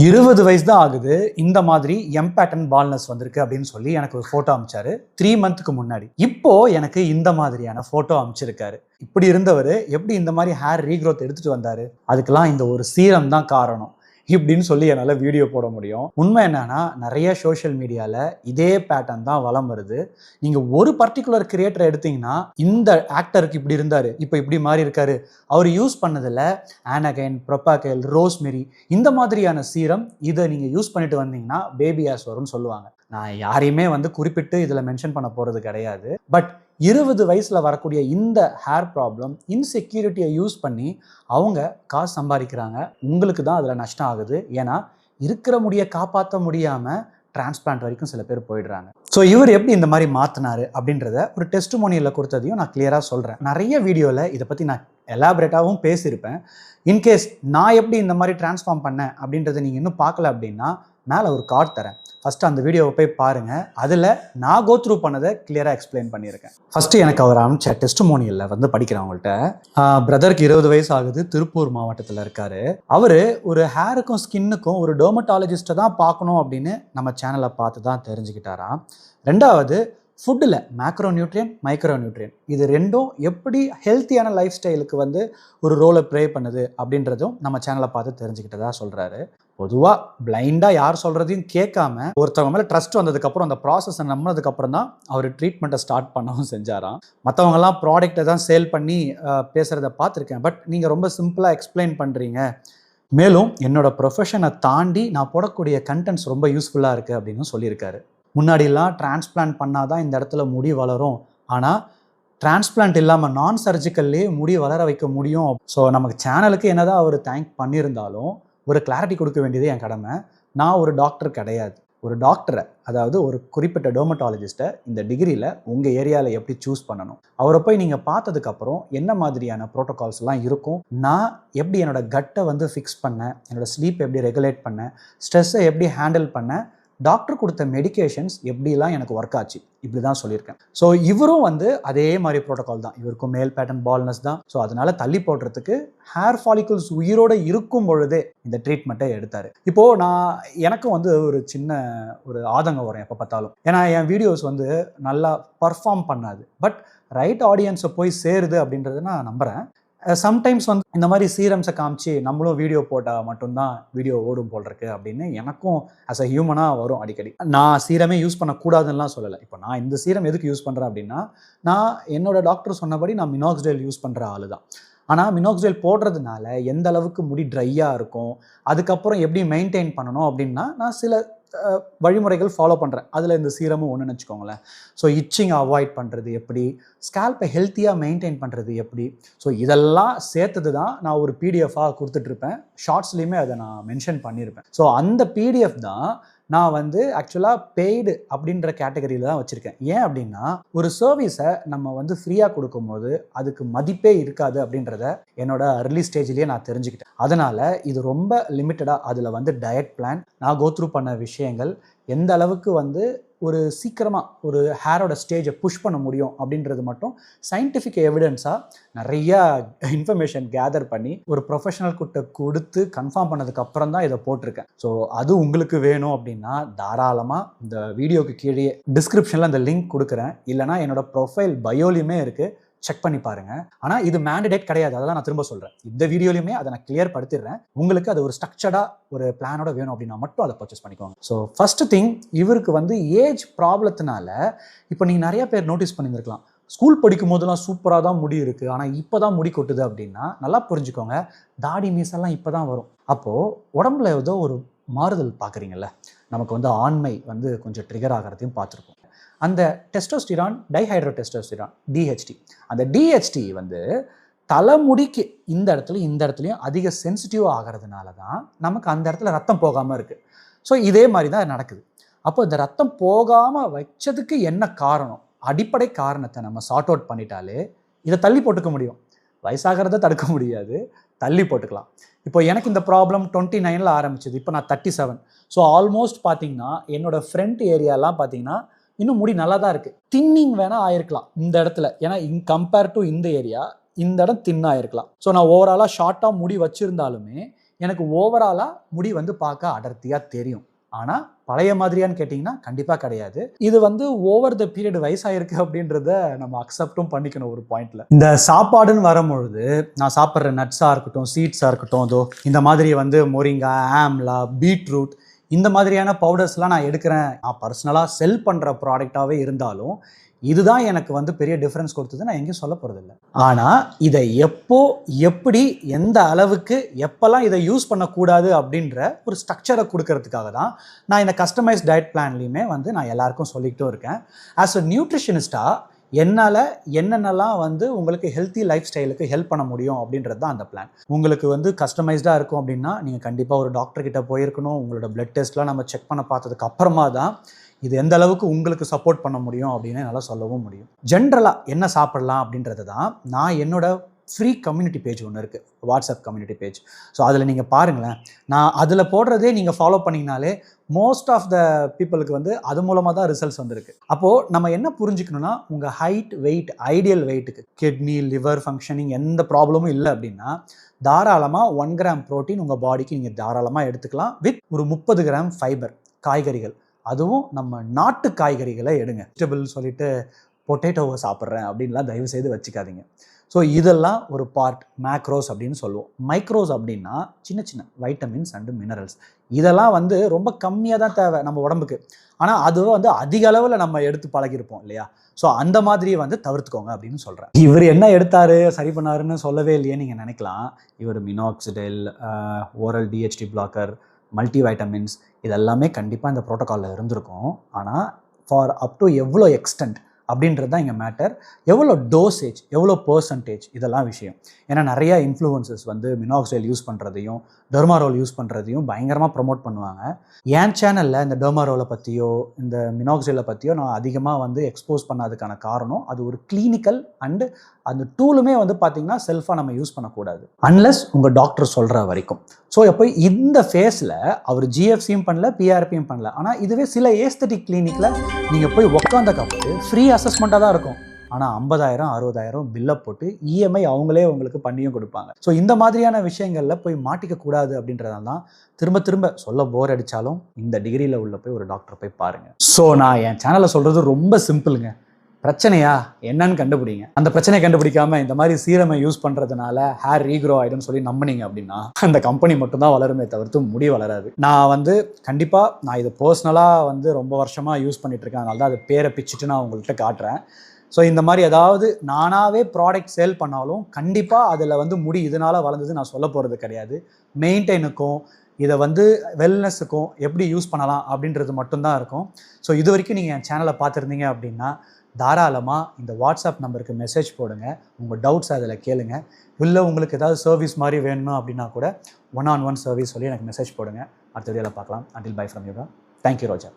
20 வயசு தான் ஆகுது. இந்த மாதிரி எம் பேட்டர்ன் பால்னஸ் வந்திருக்கு அப்படின்னு சொல்லி எனக்கு ஒரு ஃபோட்டோ அனுப்பிச்சாரு 3 மந்த்துக்கு முன்னாடி. இப்போ எனக்கு இந்த மாதிரியான ஃபோட்டோ அனுப்பிச்சிருக்காரு. இப்படி இருந்தவர் எப்படி இந்த மாதிரி ஹேர் ரீக்ரோத் எடுத்துட்டு வந்தாரு? அதுக்கெல்லாம் இந்த ஒரு சீரம் தான் காரணம் இப்படின்னு சொல்லி என்னால் வீடியோ போட முடியும். உண்மை என்னன்னா, நிறைய சோஷியல் மீடியாவில் இதே பேட்டர்ன் தான் வலம் வருது. நீங்கள் ஒரு பர்டிகுலர் கிரியேட்டரை எடுத்தீங்கன்னா, இந்த ஆக்டருக்கு இப்படி இருந்தார், இப்போ இப்படி மாறி இருக்காரு, அவர் யூஸ் பண்ணதில் ஆனகைன், ப்ரொபாகைல், ரோஸ்மெரி இந்த மாதிரியான சீரம் இதை நீங்கள் யூஸ் பண்ணிட்டு வந்தீங்கன்னா பேபி ஹேர்ஸ் வரும்னு சொல்லுவாங்க. நான் யாரையுமே குறிப்பிட்டு இதில் மென்ஷன் பண்ண போகிறது கிடையாது. பட் 20 வயசில் வரக்கூடிய இந்த ஹேர் ப்ராப்ளம் இன்செக்யூரிட்டியை யூஸ் பண்ணி அவங்க காசு சம்பாதிக்கிறாங்க. உங்களுக்கு தான் அதில் நஷ்டம் ஆகுது. ஏன்னா இருக்கிற முடியை காப்பாற்ற முடியாமல் டிரான்ஸ்பிளான்ட் வரைக்கும் சில பேர் போயிடுறாங்க. ஸோ இவர் எப்படி இந்த மாதிரி மாற்றினாரு அப்படின்றத ஒரு டெஸ்டிமோனியலில் கொடுத்ததையும் நான் கிளியராக சொல்கிறேன். நிறைய வீடியோவில் இதை பற்றி நான் எலாபரேட்டாகவும் பேசியிருப்பேன். இன்கேஸ் நான் எப்படி இந்த மாதிரி டிரான்ஸ்ஃபார்ம் பண்ணேன் அப்படின்றத நீங்கள் இன்னும் பார்க்கல அப்படின்னா மேலே ஒரு கார்டு தரேன். ஃபஸ்ட்டு அந்த வீடியோவை போய் பாருங்கள். அதில் நான் கோ த்ரூ பண்ணதை கிளியராக எக்ஸ்பிளைன் பண்ணியிருக்கேன். ஃபஸ்ட்டு எனக்கு அவர் அனுப்பிச்ச டெஸ்டிமோனியலில் படிக்கிறேன் அவங்கள்ட்ட. பிரதருக்கு 20 வயசு ஆகுது, திருப்பூர் மாவட்டத்தில் இருக்கார். அவர் ஒரு ஹேருக்கும் ஸ்கின்னுக்கும் ஒரு டெர்மட்டாலஜிஸ்ட்டை தான் பார்க்கணும் அப்படின்னு நம்ம சேனலை பார்த்து தான் தெரிஞ்சுக்கிட்டாராம். ரெண்டாவது, ஃபுட்டில் மேக்ரோ நியூட்ரியன், மைக்ரோ நியூட்ரியன் இது ரெண்டும் எப்படி ஹெல்த்தியான லைஃப் ஸ்டைலுக்கு ஒரு ரோலை ப்ளே பண்ணுது அப்படின்றதும் நம்ம சேனலை பார்த்து தெரிஞ்சுக்கிட்டதா சொல்கிறாரு. பொதுவாக பிளைண்டாக யார் சொல்கிறதையும் கேட்காம ஒருத்தவங்க மேலே ட்ரஸ்ட் வந்ததுக்கப்புறம் அந்த ப்ராசஸை நம்பினதுக்கப்புறம் தான் அவர் ட்ரீட்மெண்ட்டை ஸ்டார்ட் பண்ணவும் செஞ்சாராம். மற்றவங்கலாம் ப்ராடக்டை தான் சேல் பண்ணி பேசுகிறத பார்த்துருக்கேன். பட் நீங்கள் ரொம்ப சிம்பிளாக எக்ஸ்பிளைன் பண்ணுறீங்க. மேலும் என்னோட ப்ரொஃபஷனை தாண்டி நான் போடக்கூடிய கண்டென்ட்ஸ் ரொம்ப யூஸ்ஃபுல்லாக இருக்குது அப்படின்னு சொல்லியிருக்காரு. முன்னாடிலாம் டிரான்ஸ்பிளான்ட் பண்ணால் தான் இந்த இடத்துல முடி வளரும், ஆனால் டிரான்ஸ்பிளான்ட் இல்லாமல் நான் சர்ஜிக்கல்லே முடி வளர வைக்க முடியும். ஸோ நமக்கு சேனலுக்கு என்னதான் அவர் தேங்க் பண்ணியிருந்தாலும் ஒரு கிளாரிட்டி கொடுக்க வேண்டியது என் கடமை. நான் ஒரு டாக்டர் கிடையாது. ஒரு டாக்டரை, அதாவது ஒரு குறிப்பிட்ட டெர்மட்டாலஜிஸ்ட்டை இந்த டிகிரியில் உங்கள் ஏரியாவில் எப்படி சூஸ் பண்ணணும், அவரை போய் நீங்கள் பார்த்ததுக்கப்புறம் என்ன மாதிரியான ப்ரோட்டோகால்ஸ்லாம் இருக்கும், நான் எப்படி என்னோட கட்டை ஃபிக்ஸ் பண்ணேன், என்னோடய ஸ்லீப் எப்படி ரெகுலேட் பண்ணேன், ஸ்ட்ரெஸ்ஸை எப்படி ஹேண்டில் பண்ணேன், டாக்டர் கொடுத்த மெடிக்கேஷன்ஸ் எப்படிலாம் எனக்கு ஒர்க் ஆச்சு, இப்படி தான் சொல்லியிருக்கேன். ஸோ இவரும் அதே மாதிரி ப்ரோட்டோகால் தான். இவருக்கும் மேல் பேட்டர்ன் பால்னஸ் தான். ஸோ அதனால தள்ளி போடுறதுக்கு ஹேர் ஃபாலிகல்ஸ் உயிரோடு இருக்கும் பொழுதே இந்த ட்ரீட்மெண்ட்டை எடுத்தார். இப்போது எனக்கும் ஒரு சின்ன ஒரு ஆதங்கம் வரும் எப்போ பார்த்தாலும். ஏன்னா என் வீடியோஸ் நல்லா பர்ஃபார்ம் பண்ணாது. பட் ரைட் ஆடியன்ஸை போய் சேருது அப்படின்றத நான் நம்புகிறேன். சம்டைம்ஸ் இந்த மாதிரி சீரம்ஸை காமிச்சு நம்மளும் வீடியோ போட்டால் மட்டும்தான் வீடியோ ஓடும் போல் இருக்கு அப்படின்னு எனக்கும் ஆஸ் அ ஹியூமனாக வரும் அடிக்கடி. நான் சீரமே யூஸ் பண்ணக்கூடாதுன்னெலாம் சொல்லலை. இப்போ நான் இந்த சீரம் எதுக்கு யூஸ் பண்ணுறேன் அப்படின்னா, நான் என்னோட டாக்டர் சொன்னபடி நான் மினாக்சிடைல் யூஸ் பண்ணுற ஆள் தான். ஆனால் மினாக்சிடைல் போடுறதுனால எந்த அளவுக்கு முடி ட்ரையாக இருக்கும், அதுக்கப்புறம் எப்படி மெயின்டைன் பண்ணணும் அப்படின்னா நான் சில வழிமுறைகள் ஃபாலோ பண்ணுறேன். அதில் இந்த சீரமும் ஒன்றுன்னு வச்சுக்கோங்களேன். ஸோ இச்சிங் அவாய்ட் பண்ணுறது எப்படி, ஸ்கேல்ப்பை ஹெல்த்தியாக மெயின்டைன் பண்ணுறது எப்படி, ஸோ இதெல்லாம் சேர்த்தது தான் நான் ஒரு பிடிஎஃபாக கொடுத்துட்ருப்பேன். ஷார்ட்ஸ்லேயுமே அதை நான் மென்ஷன் பண்ணியிருப்பேன். ஸோ அந்த பிடிஎஃப் தான் நான் ஆக்சுவலாக பெய்டு அப்படின்ற கேட்டகரியில் தான் வச்சுருக்கேன். ஏன் அப்படின்னா, ஒரு சர்வீஸை நம்ம ஃப்ரீயாக கொடுக்கும்போது அதுக்கு மதிப்பே இருக்காது அப்படின்றத என்னோட அர்லி ஸ்டேஜ்லேயே நான் தெரிஞ்சுக்கிட்டேன். அதனால் இது ரொம்ப லிமிட்டடாக அதில் டயட் பிளான், நான் கோ த்ரூ பண்ண விஷயங்கள், எந்த அளவுக்கு ஒரு சீக்கிரமாக ஒரு ஹேரோட ஸ்டேஜை புஷ் பண்ண முடியும் அப்படின்றது மட்டும் சயின்டிஃபிக் எவிடன்ஸாக நிறையா இன்ஃபர்மேஷன் கேதர் பண்ணி ஒரு ப்ரொஃபஷனல் கிட்ட கொடுத்து கன்ஃபார்ம் பண்ணதுக்கப்புறம் தான் இதை போட்டிருக்கேன். ஸோ அது உங்களுக்கு வேணும் அப்படின்னா தாராளமாக இந்த வீடியோக்கு கீழே டிஸ்கிரிப்ஷனில் அந்த லிங்க் கொடுக்குறேன். இல்லைனா என்னோட ப்ரொஃபைல் பயோலையுமே இருக்குது, செக் பண்ணி பாருங்க. ஆனால் இது மேண்டடேட் கிடையாது, அதெல்லாம் நான் திரும்ப சொல்கிறேன். இந்த வீடியோலையுமே அதை நான் கிளியர் படுத்திடுறேன். உங்களுக்கு அது ஒரு ஸ்ட்ரக்சர்டாக ஒரு பிளானோட வேணும் அப்படின்னா மட்டும் அதை பர்ச்சேஸ் பண்ணிக்கோங்க. ஸோ ஃபர்ஸ்ட் திங், இவருக்கு ஏஜ் ப்ராப்ளத்தினால இப்போ நீங்கள் நிறைய பேர் நோட்டீஸ் பண்ணியிருக்கலாம், ஸ்கூல் படிக்கும் போதெல்லாம் சூப்பராக தான் முடி இருக்குது, ஆனால் இப்போ தான் முடி கொட்டுது அப்படின்னா நல்லா புரிஞ்சுக்கோங்க. தாடி மீசெல்லாம் இப்போ தான் வரும். அப்போது உடம்புல ஏதோ ஒரு மாறுதல் பார்க்குறீங்கல்ல, நமக்கு ஆண்மை கொஞ்சம் ட்ரிகர் ஆகிறதையும் பார்த்துருக்கோம். அந்த டெஸ்டோஸ்டிரான், டைஹைட்ரோ டெஸ்டோஸ்டிரான், டிஹெச்டி, அந்த டிஹெச்டி தலைமுடிக்கு இந்த இடத்துலையும் அதிக சென்சிட்டிவ் ஆகிறதுனால தான் நமக்கு அந்த இடத்துல ரத்தம் போகாமல் இருக்குது. ஸோ இதே மாதிரி தான் நடக்குது. அப்போ இந்த ரத்தம் போகாமல் வச்சதுக்கு என்ன காரணம், அடிப்படை காரணத்தை நம்ம சார்ட் அவுட் பண்ணிட்டாலே இதை தள்ளி போட்டுக்க முடியும். வயசாகிறத தடுக்க முடியாது, தள்ளி போட்டுக்கலாம். இப்போ எனக்கு இந்த ப்ராப்ளம் 29 ஆரம்பிச்சது, இப்போ நான் 37. ஸோ ஆல்மோஸ்ட் பார்த்தீங்கன்னா என்னோடய ஃப்ரண்ட் ஏரியாலாம் பார்த்தீங்கன்னா இன்னும் முடி நல்லா தான் இருக்குது. தின்னிங் வேணால் ஆயிருக்கலாம் இந்த இடத்துல, ஏன்னா கம்பேர் டு இந்த ஏரியா இந்த இடம் தின்னாக இருக்கலாம். ஸோ நான் ஓவராலாக ஷார்ட்டாக முடி வச்சுருந்தாலுமே எனக்கு ஓவராலாக முடி வந்து பார்க்க அடர்த்தியாக தெரியும். ஆனால் பழைய மாதிரியான்னு கேட்டிங்கன்னா கண்டிப்பாக கிடையாது. இது வந்து ஓவர் த பீரியட் வயசாயிருக்கு அப்படின்றத நம்ம அக்செப்டும் பண்ணிக்கணும் ஒரு பாயிண்ட்ல. இந்த சாப்பாடுன்னு வரும்பொழுது நான் சாப்பிட்ற நட்ஸாக இருக்கட்டும், சீட்ஸாக இருக்கட்டும், அதோ இந்த மாதிரி வந்து மொரிங்கா, ஆம்லா, பீட்ரூட் இந்த மாதிரியான பவுடர்ஸ்லாம் நான் எடுக்கிறேன். நான் பர்சனலாக செல் பண்ணுற ப்ராடக்டாகவே இருந்தாலும் இதுதான் எனக்கு வந்து பெரிய டிஃப்ரென்ஸ் கொடுத்தது நான் எங்கேயும் சொல்ல போகிறதில்ல. ஆனால் இதை எப்போ, எப்படி, எந்த அளவுக்கு, எப்போல்லாம் இதை யூஸ் பண்ணக்கூடாது அப்படின்ற ஒரு ஸ்ட்ரக்சரை கொடுக்கறதுக்காக தான் நான் இந்த கஸ்டமைஸ் டயட் பிளான்லையுமே வந்து நான் எல்லாருக்கும் சொல்லிக்கிட்டும் இருக்கேன். ஆஸ் அ நியூட்ரிஷனிஸ்டாக என்னால் என்னென்னலாம் வந்து உங்களுக்கு ஹெல்த்தி லைஃப் ஸ்டைலுக்கு ஹெல்ப் பண்ண முடியும் அப்படின்றது தான் அந்த பிளான். உங்களுக்கு வந்து கஸ்டமைஸ்டாக இருக்கும் அப்படின்னா நீங்கள் கண்டிப்பாக ஒரு டாக்டர்கிட்ட போயிருக்கணும். உங்களோட பிளட் டெஸ்ட்லாம் நம்ம செக் பண்ண பார்த்ததுக்கு அப்புறமா தான் இது எந்த அளவுக்கு உங்களுக்கு சப்போர்ட் பண்ண முடியும் அப்படின்னு என்னால் சொல்லவும் முடியும். ஜென்ரலாக என்ன சாப்பிடலாம் அப்படின்றது தான் நான் என்னோட ஃப்ரீ கம்யூனிட்டி பேஜ் ஒன்று இருக்குது, வாட்ஸ்அப் கம்யூனிட்டி பேஜ். ஸோ அதில் நீங்கள் பாருங்களேன், நான் அதில் போடுறதே நீங்கள் ஃபாலோ பண்ணிங்கனாலே மோஸ்ட் ஆஃப் த பீப்புளுக்கு வந்து அது மூலமாக தான் ரிசல்ட்ஸ் வந்திருக்கு. அப்போது நம்ம என்ன புரிஞ்சுக்கணும்னா, உங்கள் ஹைட், வெயிட், ஐடியல் வெயிட்டுக்கு கிட்னி, லிவர் ஃபங்க்ஷனிங் எந்த ப்ராப்ளமும் இல்லை அப்படின்னா தாராளமாக 1 கிராம் ப்ரோட்டீன் உங்கள் பாடிக்கு நீங்கள் தாராளமாக எடுத்துக்கலாம். வித் ஒரு 30 கிராம் ஃபைபர், காய்கறிகள், அதுவும் நம்ம நாட்டு காய்கறிகளை எடுங்க. வெஜிடபிள் சொல்லிட்டு பொட்டேட்டோவை சாப்பிட்றேன் அப்படின்லாம் தயவு செய்து வச்சுக்காதீங்க. ஸோ இதெல்லாம் ஒரு பார்ட் மேக்ரோஸ் அப்படின்னு சொல்லுவோம். மைக்ரோஸ் அப்படின்னா சின்ன சின்ன வைட்டமின்ஸ் அண்டு மினரல்ஸ். இதெல்லாம் வந்து ரொம்ப கம்மியாக தான் தேவை நம்ம உடம்புக்கு. ஆனால் அதுவும் வந்து அதிக அளவில் நம்ம எடுத்து பழகிருப்போம் இல்லையா? ஸோ அந்த மாதிரி வந்து தவிர்த்துக்கோங்க அப்படின்னு சொல்கிறேன். இவர் என்ன எடுத்தாரு சரி பண்ணாருன்னு சொல்லவே இல்லையே நீங்கள் நினைக்கலாம். இவர் minoxidil, oral DHT blogger, multi vitamins இதெல்லாமே கண்டிப்பாக இந்த ப்ரோட்டோக்காலில் இருந்திருக்கும். ஆனால் ஃபார் அப் டு எவ்வளோ எக்ஸ்டென்ட் அப்படின்றது தான் இங்கே மேட்டர். எவ்வளோ டோசேஜ், எவ்வளோ பர்சன்டேஜ், இதெல்லாம் விஷயம். ஏன்னா நிறையா இன்ஃப்ளூயன்சஸ் வந்து மினாக்சிடைல் யூஸ் பண்ணுறதையும் டெர்மாரோல் யூஸ் பண்ணுறதையும் பயங்கரமாக ப்ரொமோட் பண்ணுவாங்க. என் சேனலில் இந்த டெர்மாரோலை பற்றியோ இந்த மினாக்சிடைலை பற்றியோ நான் அதிகமாக வந்து எக்ஸ்போஸ் பண்ணதுக்கான காரணம் அது ஒரு கிளினிக்கல் அண்டு அந்த டூலுமே வந்து பார்த்திங்கன்னா செல்ஃபாக நம்ம யூஸ் பண்ணக்கூடாது அன்லெஸ் உங்கள் டாக்டர் சொல்கிற வரைக்கும். ஸோ எப்போ இந்த ஃபேஸில் அவர் ஜிஎஃப்சியும் பண்ணல, பிஆர்பியும் பண்ணல. ஆனால் இதுவே சில ஏஸ்தட்டிக் கிளினிக்கில் நீங்கள் போய் உட்காந்த கப்பு ஃப்ரீ அசஸ்மெண்ட்டாக தான் இருக்கும். ஆனால் 50,000 60,000 பில்லை போட்டு இஎம்ஐ அவங்களே உங்களுக்கு பண்ணியும் கொடுப்பாங்க. ஸோ இந்த மாதிரியான விஷயங்களில் போய் மாட்டிக்க கூடாது அப்படின்றதால தான் திரும்ப திரும்ப சொல்ல போர் அடித்தாலும் இந்த டிகிரியில் உள்ள போய் ஒரு டாக்டர் போய் பாருங்கள். ஸோ நான் என் சேனலில் சொல்கிறது ரொம்ப சிம்பிளுங்க. பிரச்சனையா என்னன்னு கண்டுபிடிங்க. அந்த பிரச்சனையை கண்டுபிடிக்காம இந்த மாதிரி சீரமை யூஸ் பண்ணுறதுனால ஹேர் ரீக்ரோ ஆகிடும்னு சொல்லி நம்பினீங்க அப்படின்னா அந்த கம்பெனி மட்டும்தான் வளருமே தவிர்த்து முடி வளராது. நான் வந்து கண்டிப்பாக நான் இது பர்சனலாக வந்து ரொம்ப வருஷமாக யூஸ் பண்ணிகிட்ருக்கேன். அதனால தான் அது பேரை பிச்சுட்டு நான் உங்கள்கிட்ட காட்டுறேன். ஸோ இந்த மாதிரி ஏதாவது நானாகவே ப்ராடக்ட் சேல் பண்ணாலும் கண்டிப்பாக அதில் வந்து முடி இதனால் வளர்ந்தது நான் சொல்ல போகிறது கிடையாது. மெயின்டைனுக்கும் இதை வந்து வெல்னஸுக்கும் எப்படி யூஸ் பண்ணலாம் அப்படின்றது மட்டும்தான் இருக்கும். ஸோ இது வரைக்கும் நீங்கள் என் சேனலை பார்த்துருந்தீங்க அப்படின்னா தாராளமாக இந்த வாட்ஸ்அப் நம்பருக்கு மெசேஜ் போடுங்க. உங்கள் டவுட்ஸ் அதில் கேளுங்க. இல்லை உங்களுக்கு ஏதாவது சர்வீஸ் மாதிரி வேணும் அப்படின்னா கூட 1-on-1 சர்வீஸ் சொல்லி எனக்கு மெசேஜ் போடுங்க. அடுத்த வீடியோவில் பார்க்கலாம். Until by from yoga. Thank you Roja.